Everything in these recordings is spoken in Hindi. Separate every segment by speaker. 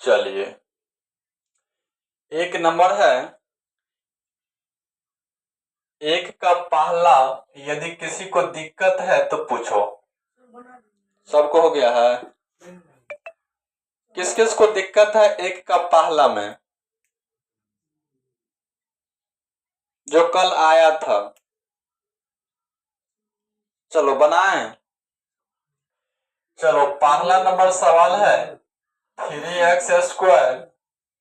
Speaker 1: चलिए, एक नंबर है, एक का पहला, यदि किसी को दिक्कत है तो पूछो। सबको हो गया है? किस किस को दिक्कत है एक का पहला में, जो कल आया था? चलो बनाएं। चलो, पहला नंबर सवाल है 3x²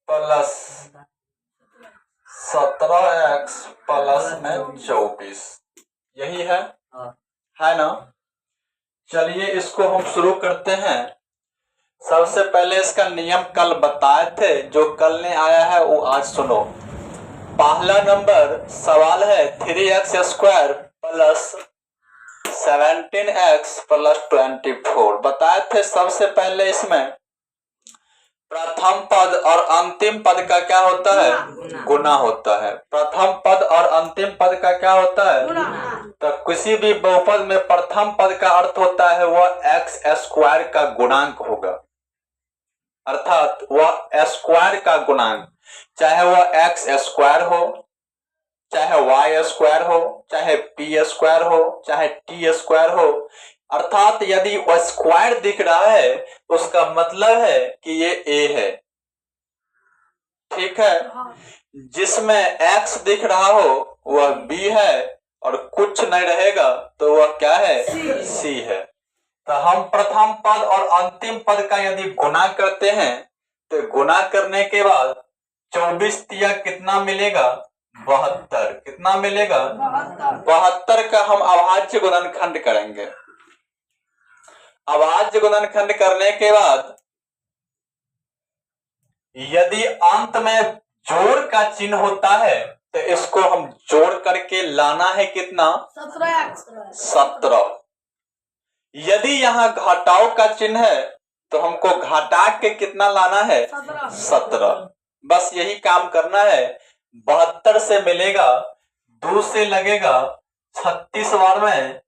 Speaker 1: प्लस 17x प्लस में 24, यही है ना? चलिए, इसको हम शुरू करते हैं। सबसे पहले इसका नियम कल बताए थे, जो कल ने आया है वो आज सुनो। पहला नंबर सवाल है 3x² प्लस 17x प्लस 24 बताए थे। सबसे पहले इसमें प्रथम पद और अंतिम पद का क्या होता है? गुना होता है। प्रथम पद और अंतिम पद का क्या होता है? तो किसी भी बहुपद में प्रथम पद का अर्थ होता है वह x² का गुणांक होगा, अर्थात वह स्क्वायर का गुणांक, चाहे वह x² हो, चाहे y² हो, चाहे p² हो, चाहे t² हो। अर्थात यदि वह स्क्वायर दिख रहा है तो उसका मतलब है कि ये a है, ठीक है। जिसमें x दिख रहा हो वह b है और कुछ नहीं रहेगा तो वह क्या है? c है। तो हम प्रथम पद और अंतिम पद का यदि गुना करते हैं तो गुना करने के बाद 24 तिया कितना मिलेगा? 72। कितना मिलेगा? 72 का हम अभाज्य गुणनखंड करेंगे। अभाज्य गुणनखंड करने के बाद यदि अंत में जोड़ का चिन्ह होता है तो इसको हम जोड़ करके लाना है कितना? 17। यदि यहाँ घटाव का चिन्ह है तो हमको घटा के कितना लाना है? 17। बस यही काम करना है। 72 से मिलेगा, 2 से लगेगा 36 बार में,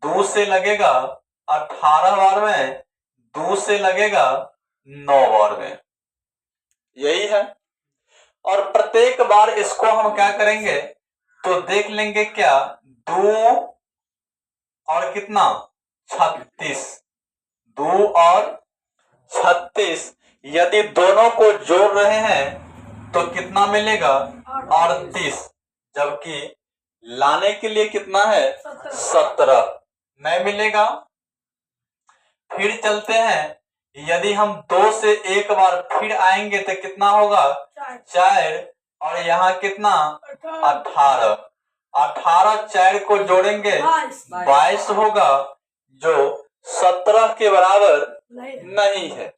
Speaker 1: 2 से लगेगा 18 बार में, 2 से लगेगा 9 बार में, यही है। और प्रत्येक बार इसको हम क्या करेंगे तो देख लेंगे, क्या 2 और कितना? 36, 2 और 36। यदि दोनों को जोड़ रहे हैं तो कितना मिलेगा? 38। जबकि लाने के लिए कितना है? 17। नहीं मिलेगा। फिर चलते हैं, यदि हम 2 से एक बार फिर आएंगे तो कितना होगा? 4। और यहाँ कितना? 18। 18 4 को जोड़ेंगे 22 होगा, जो 17 के बराबर नहीं है।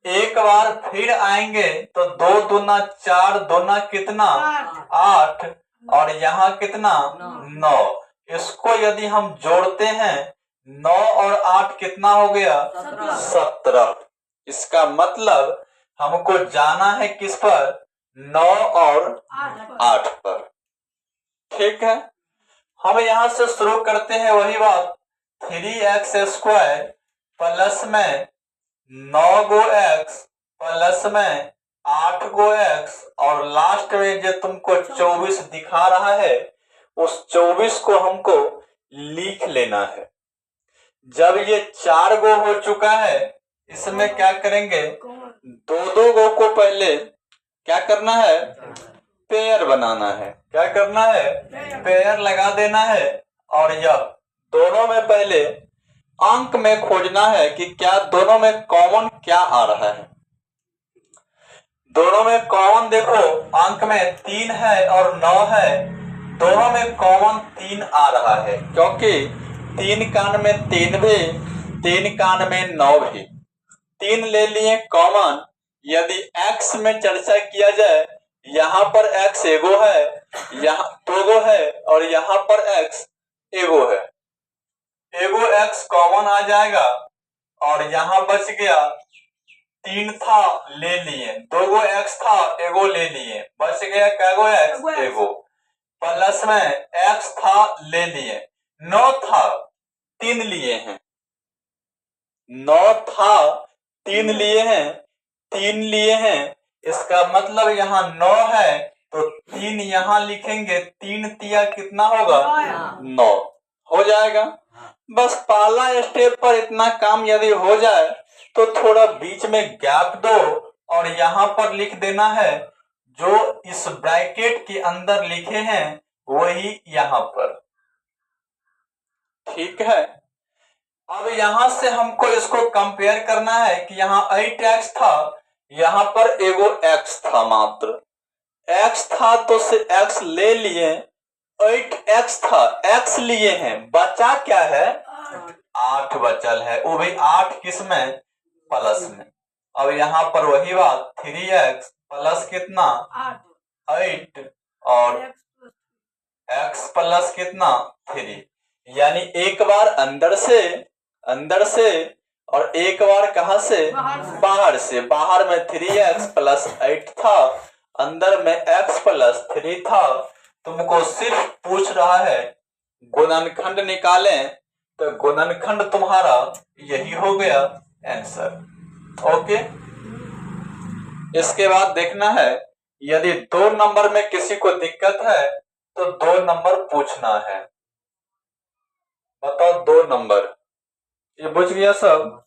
Speaker 1: एक बार फिर आएंगे तो 2 दूना 4, दूना कितना? 8। और यहाँ कितना? 9। इसको यदि हम जोड़ते हैं 9 और 8 कितना हो गया? 17। इसका मतलब हमको जाना है किस पर? 9 और 8 पर, ठीक है। हम यहां से शुरू करते हैं वही बात, 3x² प्लस में 9 गो x प्लस में 8 गो x और लास्ट में जो तुमको 24 दिखा रहा है उस 24 को हमको लिख लेना है। जब ये 4 गो हो चुका है इसमें क्या करेंगे? 2 गो को पहले क्या करना है? पेयर बनाना है। क्या करना है? पेयर लगा देना है। और यह दोनों में पहले अंक में खोजना है कि क्या दोनों में कॉमन क्या आ रहा है। दोनों में कॉमन देखो, अंक में 3 है और 9 है, दोनों में कॉमन 3 आ रहा है, क्योंकि 3 कान में 3 भी, 3 कान में 9 भी, 3 ले लिए कॉमन। यदि x में चर्चा किया जाए, यहाँ पर x एगो है, यहाँ 2 गो है और यहाँ पर x एगो है, एगो x कॉमन आ जाएगा और यहाँ बच गया 3 था ले लिए, 2 गो x था एगो ले लिए, बच गया क्या गो x? एगो। प्लस में x था ले लिए, 9 था 3 लिए हैं, 9 था 3 लिए हैं, 3 लिए हैं, इसका मतलब यहाँ 9 है, तो 3 यहाँ लिखेंगे, 3 तिया कितना होगा 9 हो जाएगा। बस पहला स्टेप पर इतना काम यदि हो जाए तो थोड़ा बीच में गैप दो और यहाँ पर लिख देना है, जो इस ब्रैकेट के अंदर लिखे हैं वही यहाँ पर, ठीक है। अब यहां से हमको इसको कंपेयर करना है कि यहाँ 8x था, यहाँ पर एगो x था, मात्र x था तो से x ले लिए, 8x था, x लिए हैं, बचा क्या है 8 बचल है, वो भी 8 किस में प्लस में। अब यहाँ पर वही बात 3x प्लस कितना 8 और x प्लस कितना 3, यानी एक बार अंदर से और एक बार कहां से बाहर से। बाहर में 3x प्लस 8 था, अंदर में x प्लस 3 था। तुमको सिर्फ पूछ रहा है गुणनखंड निकालें, तो गुणनखंड तुम्हारा यही हो गया आंसर। ओके, इसके बाद देखना है यदि 2 नंबर में किसी को दिक्कत है तो 2 नंबर पूछना है। बताओ 2 नंबर, ये बुझ गया सब।